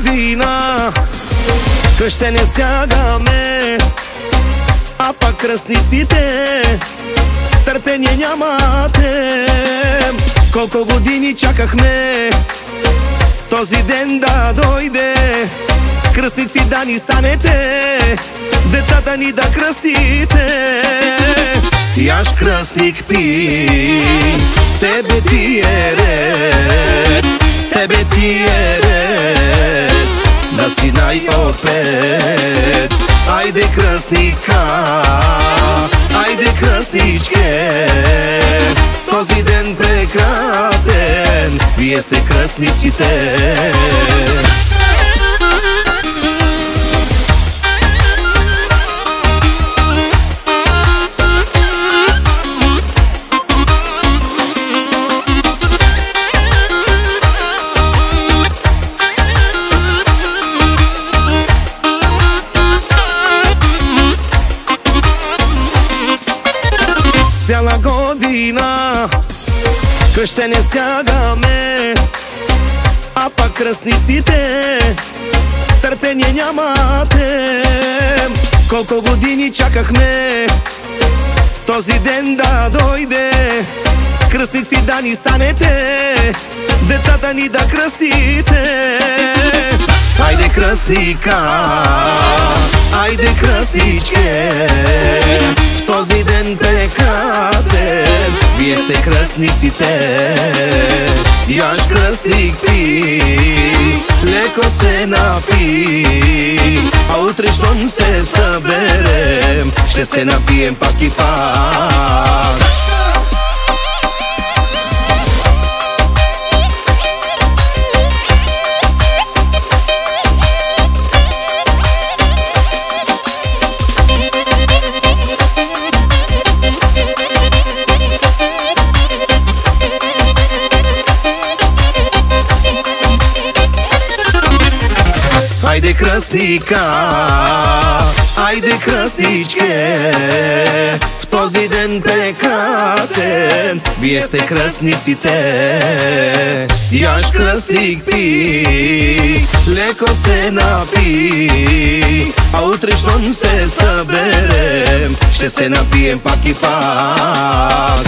godina krštene stягаме, a pa кръстниците търпение нямате. Колко години чакахме този ден да дойде, кръстници да ни станете, децата ни да кръстите. Яш кръстник пи, тебе ти е ред, тебе ти е ред, да си най-отпред. Айде кръстника, айде кръстничке, този ден прекрасен, вие сте кръстниците. Цяла година кръщене стягаме, а пак кръстниците търпение нямате. Колко години чакахме този ден да дойде, кръстници да ни станете, децата ни да кръстите. Айде кръстника, айде кръстничке, в този ден прекрасен, вие сте кръстниците. Яш кръстник пи, леко се напи, а утре щом се съберем, ще се напием пак и пак. Айде кръстника, айде кръстничке, в този ден прекрасен, вие сте кръстниците. Яш кръстник пи, леко се напи, а утре щом се съберем, ще се напием пак и пак.